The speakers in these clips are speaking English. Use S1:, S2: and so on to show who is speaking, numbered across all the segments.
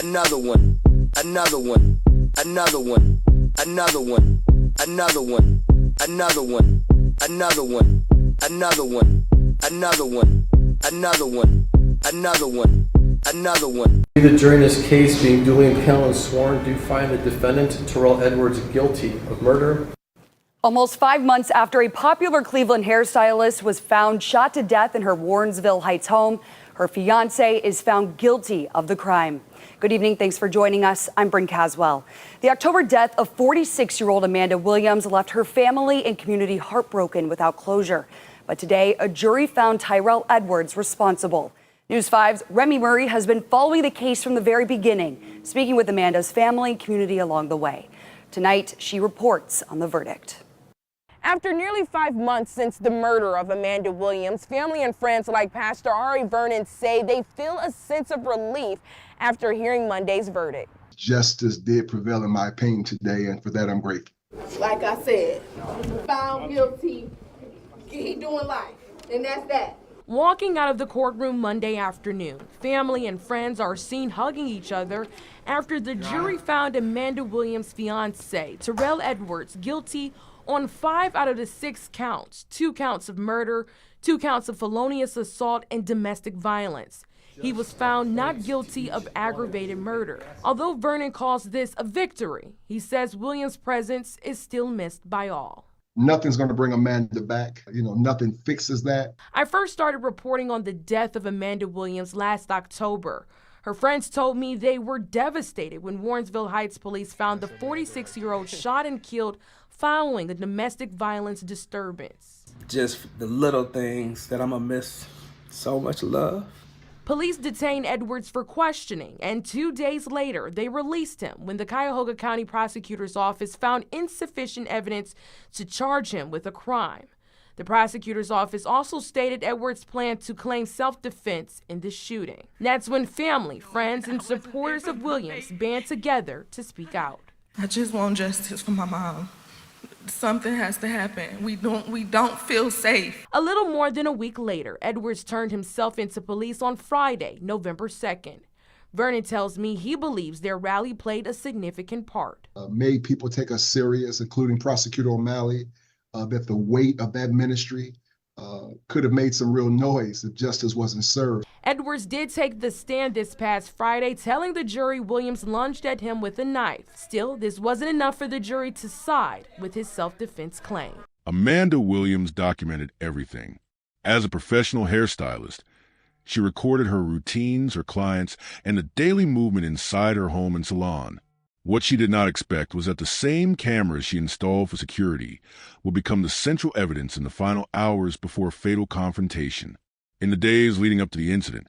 S1: Another one, another one, another one, another one, another one, another one, another one, another one, another one, another one, another one, another one.
S2: During this case being duly impaneled and sworn, do you find the defendant, Terrell Edwards, guilty of murder?
S3: Almost 5 months after a popular Cleveland hairstylist was found shot to death in her Warrensville Heights home, her fiancé is found guilty of the crime. Good evening. Thanks for joining us. I'm Bryn Caswell. The October death of 46-year-old Amanda Williams left her family and community heartbroken without closure. But today, a jury found Terrell Edwards responsible. News 5's Remy Murray has been following the case from the very beginning, speaking with Amanda's family and community along the way. Tonight, she reports on the verdict.
S4: After nearly 5 months since the murder of Amanda Williams, family and friends like Pastor Ari Vernon say they feel a sense of relief after hearing Monday's verdict.
S5: Justice did prevail in my opinion today, and for that I'm grateful.
S6: Like I said, found guilty, he doing life, and that's that.
S4: Walking out of the courtroom Monday afternoon, family and friends are seen hugging each other after the jury found Amanda Williams' fiancé, Terrell Edwards, guilty on 5 out of the 6 counts, 2 counts of murder, 2 counts of felonious assault and domestic violence. He was found not guilty of aggravated murder. Although Vernon calls this a victory, he says Williams' presence is still missed by all.
S5: Nothing's going to bring Amanda back. Nothing fixes that.
S4: I first started reporting on the death of Amanda Williams last October. Her friends told me they were devastated when Warrensville Heights police found the 46-year-old shot and killed following a domestic violence disturbance.
S7: Just the little things that I'm gonna miss. So much love.
S4: Police detained Edwards for questioning, and 2 days later, they released him when the Cuyahoga County Prosecutor's Office found insufficient evidence to charge him with a crime. The prosecutor's office also stated Edwards planned to claim self-defense in the shooting. That's when family, friends, and supporters of Williams band together to speak out.
S8: I just want justice for my mom. Something has to happen. We don't feel safe.
S4: A little more than a week later, Edwards turned himself into police on Friday, November 2nd. Vernon tells me he believes their rally played a significant part.
S5: Made people take us serious, including Prosecutor O'Malley, that the weight of that ministry could have made some real noise if justice wasn't served.
S4: Edwards did take the stand this past Friday, telling the jury Williams lunged at him with a knife. Still, this wasn't enough for the jury to side with his self-defense claim.
S9: Amanda Williams documented everything. As a professional hairstylist, she recorded her routines, her clients, and the daily movement inside her home and salon. What she did not expect was that the same cameras she installed for security would become the central evidence in the final hours before a fatal confrontation. In the days leading up to the incident,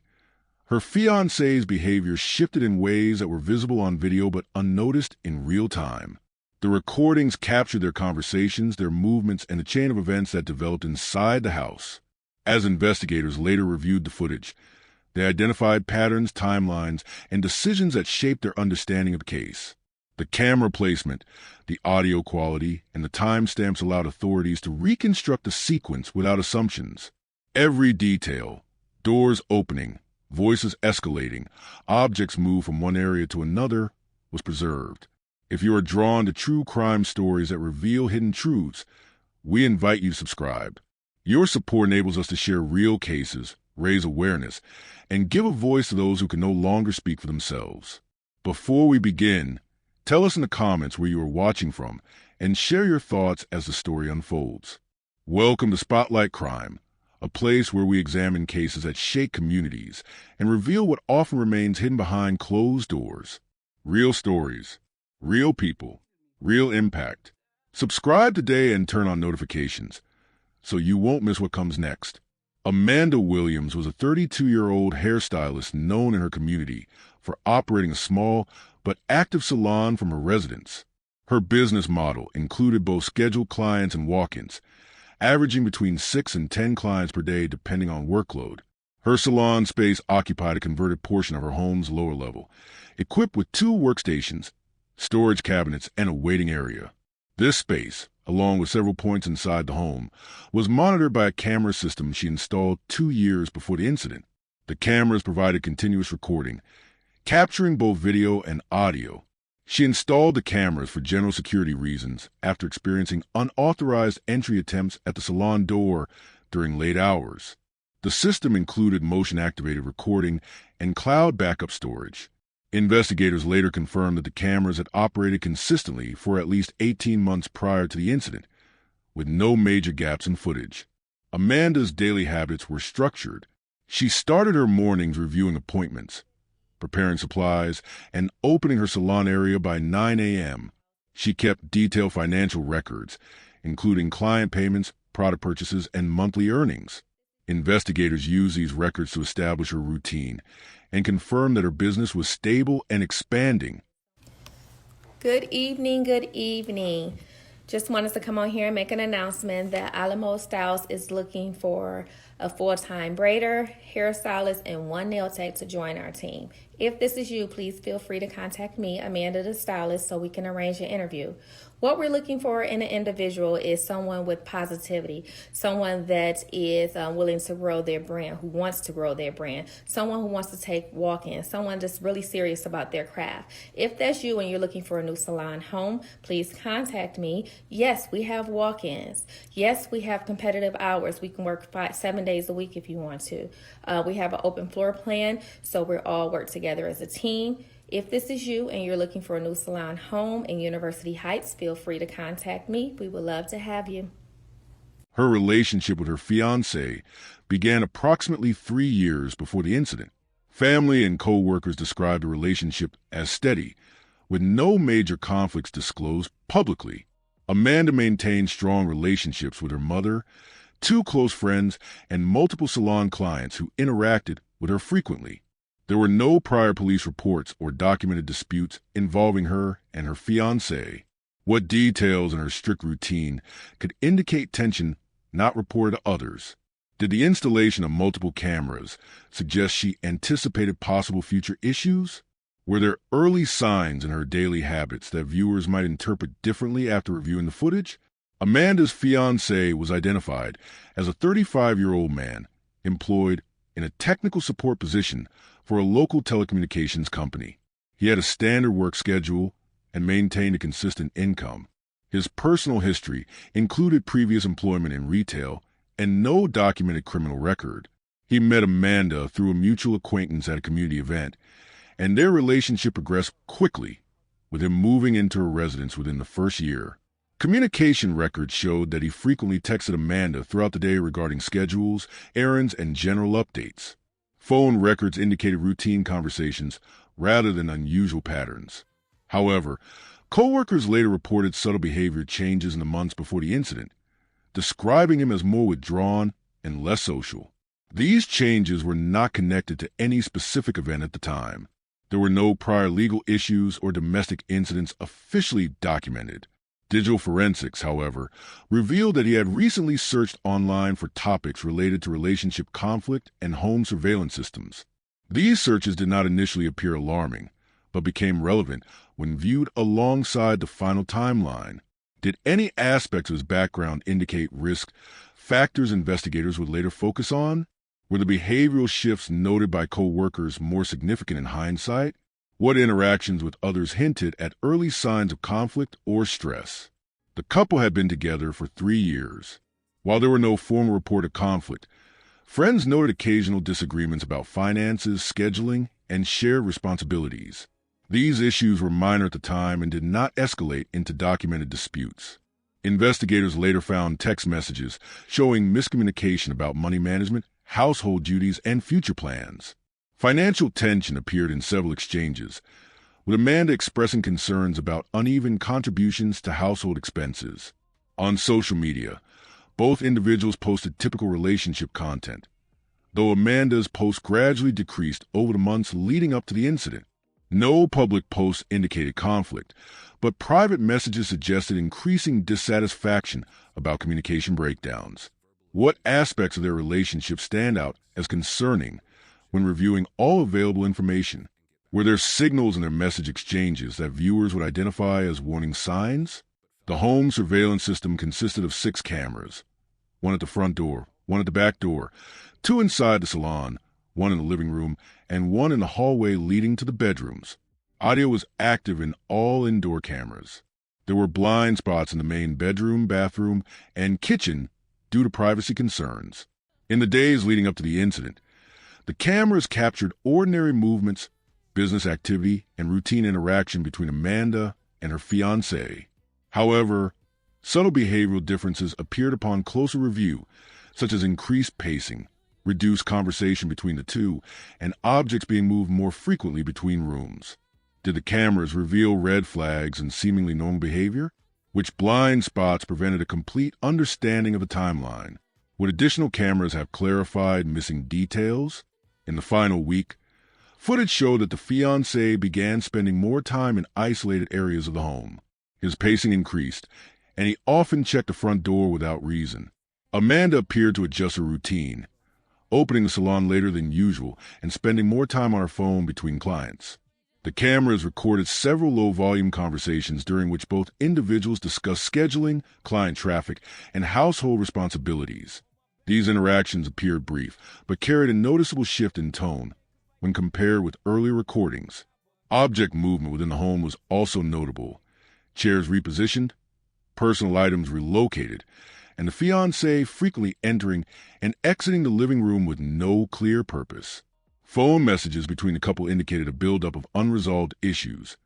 S9: her fiancé's behavior shifted in ways that were visible on video but unnoticed in real time. The recordings captured their conversations, their movements, and the chain of events that developed inside the house. As investigators later reviewed the footage, they identified patterns, timelines, and decisions that shaped their understanding of the case. The camera placement, the audio quality, and the timestamps allowed authorities to reconstruct the sequence without assumptions. Every detail, doors opening, voices escalating, objects moved from one area to another, was preserved. If you are drawn to true crime stories that reveal hidden truths, we invite you to subscribe. Your support enables us to share real cases, raise awareness, and give a voice to those who can no longer speak for themselves. Before we begin, tell us in the comments where you are watching from and share your thoughts as the story unfolds. Welcome to Spotlight Crime, a place where we examine cases that shake communities and reveal what often remains hidden behind closed doors. Real stories, real people, real impact. Subscribe today and turn on notifications so you won't miss what comes next. Amanda Williams was a 32-year-old hairstylist known in her community for operating a small but active salon from her residence. Her business model included both scheduled clients and walk-ins, averaging between 6 and 10 clients per day depending on workload. Her salon space occupied a converted portion of her home's lower level, equipped with 2 workstations, storage cabinets, and a waiting area. This space, along with several points inside the home, was monitored by a camera system she installed 2 years before the incident. The cameras provided continuous recording, capturing both video and audio. She installed the cameras for general security reasons after experiencing unauthorized entry attempts at the salon door during late hours. The system included motion-activated recording and cloud backup storage. Investigators later confirmed that the cameras had operated consistently for at least 18 months prior to the incident, with no major gaps in footage. Amanda's daily habits were structured. She started her mornings reviewing appointments, preparing supplies, and opening her salon area by 9 a.m. She kept detailed financial records, including client payments, product purchases, and monthly earnings. Investigators used these records to establish her routine and confirm that her business was stable and expanding.
S10: Good evening, good evening. Just wanted to come on here and make an announcement that Alamo Styles is looking for a full-time braider, hairstylist, and one nail tech to join our team. If this is you, please feel free to contact me, Amanda the stylist, so we can arrange an interview. What we're looking for in an individual is someone with positivity, someone that is willing to grow their brand, who wants to grow their brand, someone who wants to take walk-ins, someone that's really serious about their craft. If that's you and you're looking for a new salon home, please contact me. Yes, we have walk-ins. Yes, we have competitive hours. We can work 7 days a week if you want to. We have an open floor plan, so we're all work together as a team. If this is you and you're looking for a new salon home in University Heights, feel free to contact me. We would love to have you.
S9: Her relationship with her fiancé began approximately 3 years before the incident. Family and co-workers described the relationship as steady, with no major conflicts disclosed publicly. Amanda maintained strong relationships with her mother, 2 close friends, and multiple salon clients who interacted with her frequently. There were no prior police reports or documented disputes involving her and her fiancé. What details in her strict routine could indicate tension not reported to others? Did the installation of multiple cameras suggest she anticipated possible future issues? Were there early signs in her daily habits that viewers might interpret differently after reviewing the footage? Amanda's fiancé was identified as a 35-year-old man employed in a technical support position for a local telecommunications company. He had a standard work schedule and maintained a consistent income. His personal history included previous employment in retail and no documented criminal record. He met Amanda through a mutual acquaintance at a community event, and their relationship progressed quickly, with him moving into her residence within the first year. Communication records showed that he frequently texted Amanda throughout the day regarding schedules, errands, and general updates. Phone records indicated routine conversations rather than unusual patterns. However, co-workers later reported subtle behavior changes in the months before the incident, describing him as more withdrawn and less social. These changes were not connected to any specific event at the time. There were no prior legal issues or domestic incidents officially documented. Digital forensics, however, revealed that he had recently searched online for topics related to relationship conflict and home surveillance systems. These searches did not initially appear alarming, but became relevant when viewed alongside the final timeline. Did any aspects of his background indicate risk factors investigators would later focus on? Were the behavioral shifts noted by co-workers more significant in hindsight? What interactions with others hinted at early signs of conflict or stress? The couple had been together for 3 years. While there were no formal reported conflict, friends noted occasional disagreements about finances, scheduling, and shared responsibilities. These issues were minor at the time and did not escalate into documented disputes. Investigators later found text messages showing miscommunication about money management, household duties, and future plans. Financial tension appeared in several exchanges, with Amanda expressing concerns about uneven contributions to household expenses. On social media, both individuals posted typical relationship content, though Amanda's posts gradually decreased over the months leading up to the incident. No public posts indicated conflict, but private messages suggested increasing dissatisfaction about communication breakdowns. What aspects of their relationship stand out as concerning when reviewing all available information? Were there signals in their message exchanges that viewers would identify as warning signs? The home surveillance system consisted of 6 cameras, 1 at the front door, 1 at the back door, 2 inside the salon, one in the living room, and one in the hallway leading to the bedrooms. Audio was active in all indoor cameras. There were blind spots in the main bedroom, bathroom, and kitchen due to privacy concerns. In the days leading up to the incident, the cameras captured ordinary movements, business activity, and routine interaction between Amanda and her fiancé. However, subtle behavioral differences appeared upon closer review, such as increased pacing, reduced conversation between the two, and objects being moved more frequently between rooms. Did the cameras reveal red flags and seemingly normal behavior? Which blind spots prevented a complete understanding of the timeline? Would additional cameras have clarified missing details? In the final week, footage showed that the fiancé began spending more time in isolated areas of the home. His pacing increased, and he often checked the front door without reason. Amanda appeared to adjust her routine, opening the salon later than usual and spending more time on her phone between clients. The cameras recorded several low-volume conversations during which both individuals discussed scheduling, client traffic, and household responsibilities. These interactions appeared brief, but carried a noticeable shift in tone when compared with earlier recordings. Object movement within the home was also notable. Chairs repositioned, personal items relocated, and the fiancé frequently entering and exiting the living room with no clear purpose. Phone messages between the couple indicated a buildup of unresolved issues,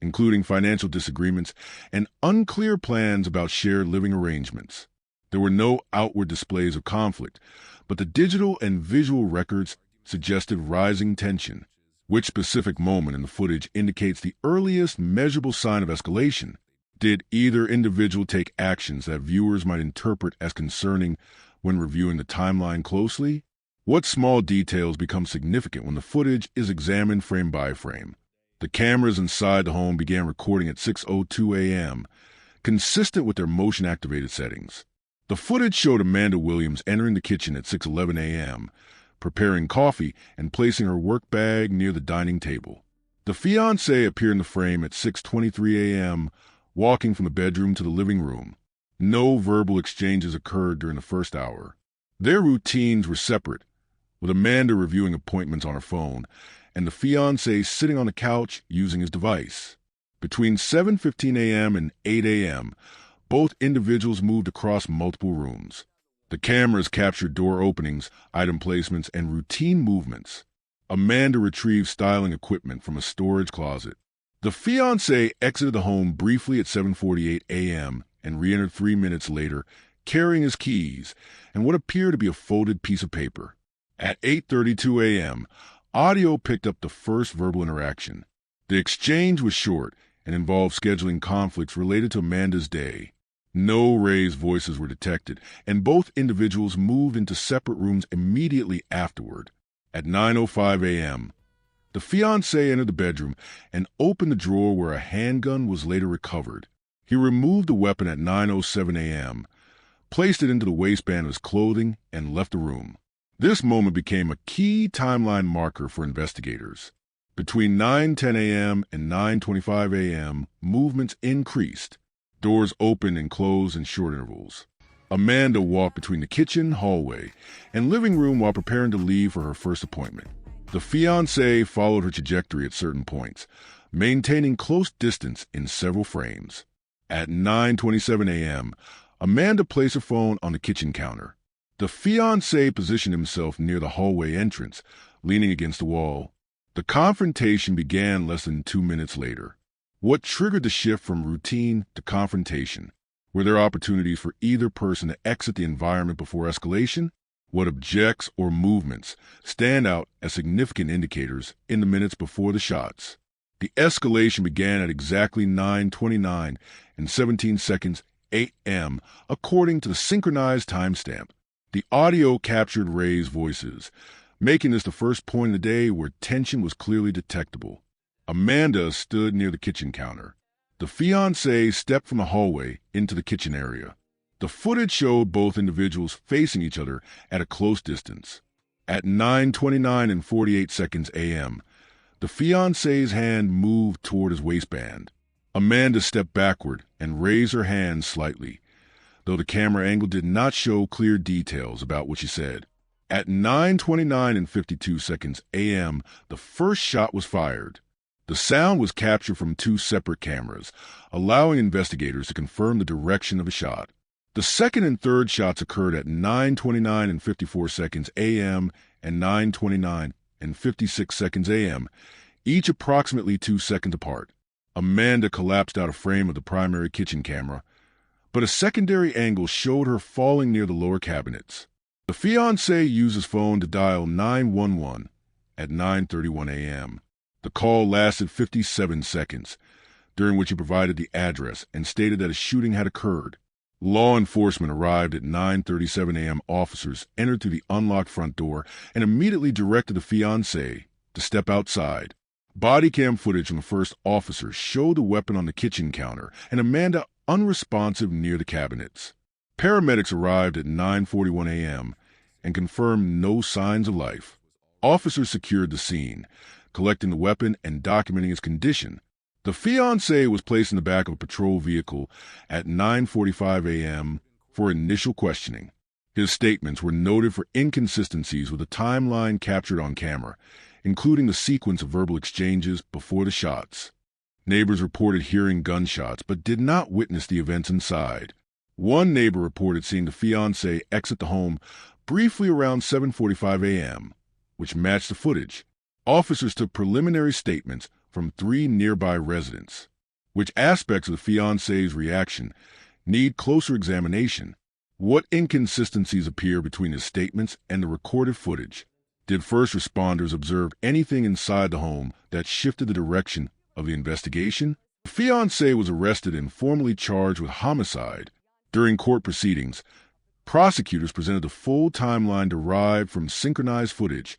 S9: including financial disagreements and unclear plans about shared living arrangements. There were no outward displays of conflict, but the digital and visual records suggested rising tension. Which specific moment in the footage indicates the earliest measurable sign of escalation? Did either individual take actions that viewers might interpret as concerning when reviewing the timeline closely? What small details become significant when the footage is examined frame by frame? The cameras inside the home began recording at 6:02 a.m., consistent with their motion-activated settings. The footage showed Amanda Williams entering the kitchen at 6:11 a.m., preparing coffee and placing her work bag near the dining table. The fiancé appeared in the frame at 6:23 a.m., walking from the bedroom to the living room. No verbal exchanges occurred during the first hour. Their routines were separate, with Amanda reviewing appointments on her phone and the fiancé sitting on the couch using his device. Between 7:15 a.m. and 8 a.m., both individuals moved across multiple rooms. The cameras captured door openings, item placements, and routine movements. Amanda retrieved styling equipment from a storage closet. The fiancé exited the home briefly at 7:48 a.m. and re-entered 3 minutes later, carrying his keys and what appeared to be a folded piece of paper. At 8:32 a.m., audio picked up the first verbal interaction. The exchange was short and involved scheduling conflicts related to Amanda's day. No raised voices were detected, and both individuals moved into separate rooms immediately afterward. At 9:05 a.m., the fiancé entered the bedroom and opened the drawer where a handgun was later recovered. He removed the weapon at 9:07 a.m., placed it into the waistband of his clothing, and left the room. This moment became a key timeline marker for investigators. Between 9:10 a.m. and 9:25 a.m., movements increased. Doors opened and closed in short intervals. Amanda walked between the kitchen, hallway, and living room while preparing to leave for her first appointment. The fiancé followed her trajectory at certain points, maintaining close distance in several frames. At 9:27 a.m., Amanda placed her phone on the kitchen counter. The fiancé positioned himself near the hallway entrance, leaning against the wall. The confrontation began less than 2 minutes later. What triggered the shift from routine to confrontation? Were there opportunities for either person to exit the environment before escalation? What objects or movements stand out as significant indicators in the minutes before the shots? The escalation began at exactly 9:29 and 17 seconds a.m. according to the synchronized timestamp. The audio captured raised voices, making this the first point in the day where tension was clearly detectable. Amanda stood near the kitchen counter. The fiancé stepped from the hallway into the kitchen area. The footage showed both individuals facing each other at a close distance. At 9:29 and 48 seconds a.m., the fiancé's hand moved toward his waistband. Amanda stepped backward and raised her hand slightly, though the camera angle did not show clear details about what she said. At 9:29 and 52 seconds a.m., the first shot was fired. The sound was captured from two separate cameras, allowing investigators to confirm the direction of the shot. The second and third shots occurred at 9:29 and 54 seconds a.m. and 9:29 and 56 seconds a.m., each approximately 2 seconds apart. Amanda collapsed out of frame of the primary kitchen camera, but a secondary angle showed her falling near the lower cabinets. The fiancé used his phone to dial 911 at 9:31 a.m. The call lasted 57 seconds, during which he provided the address and stated that a shooting had occurred. Law enforcement arrived at 9:37 a.m. Officers entered through the unlocked front door and immediately directed the fiancé to step outside. Body cam footage from the first officer showed the weapon on the kitchen counter and Amanda unresponsive near the cabinets. Paramedics arrived at 9:41 a.m. and confirmed no signs of life. Officers secured the scene, collecting the weapon and documenting its condition. The fiancé was placed in the back of a patrol vehicle at 9:45 a.m. for initial questioning. His statements were noted for inconsistencies with the timeline captured on camera, including the sequence of verbal exchanges before the shots. Neighbors reported hearing gunshots but did not witness the events inside. One neighbor reported seeing the fiancé exit the home briefly around 7:45 a.m., which matched the footage. Officers took preliminary statements from 3 nearby residents. Which aspects of the fiancé's reaction need closer examination? What inconsistencies appear between his statements and the recorded footage? Did first responders observe anything inside the home that shifted the direction of the investigation? The fiancé was arrested and formally charged with homicide. During court proceedings, prosecutors presented the full timeline derived from synchronized footage,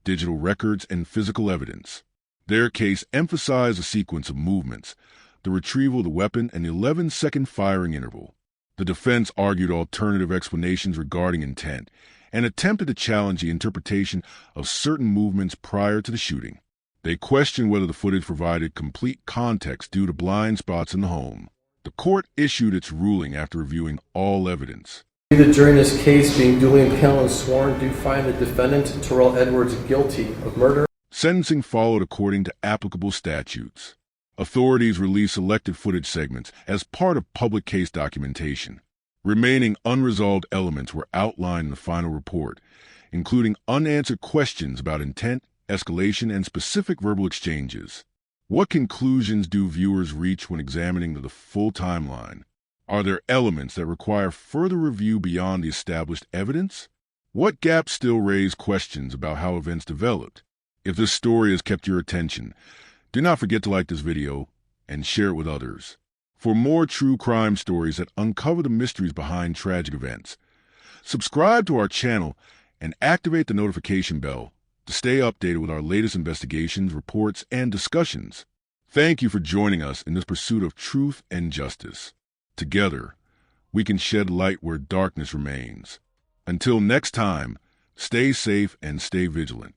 S9: digital records, and physical evidence. Their case emphasized a sequence of movements, the retrieval of the weapon, and the 11-second firing interval. The defense argued alternative explanations regarding intent and attempted to challenge the interpretation of certain movements prior to the shooting. They questioned whether the footage provided complete context due to blind spots in the home. The court issued its ruling after reviewing all evidence.
S2: The jury in this case, being duly impaneled and sworn, do find the defendant, Terrell Edwards, guilty of murder.
S9: Sentencing followed according to applicable statutes. Authorities released selected footage segments as part of public case documentation. Remaining unresolved elements were outlined in the final report, including unanswered questions about intent, escalation, and specific verbal exchanges. What conclusions do viewers reach when examining the full timeline? Are there elements that require further review beyond the established evidence? What gaps still raise questions about how events developed? If this story has kept your attention, do not forget to like this video and share it with others. For more true crime stories that uncover the mysteries behind tragic events, subscribe to our channel and activate the notification bell to stay updated with our latest investigations, reports, and discussions. Thank you for joining us in this pursuit of truth and justice. Together, we can shed light where darkness remains. Until next time, stay safe and stay vigilant.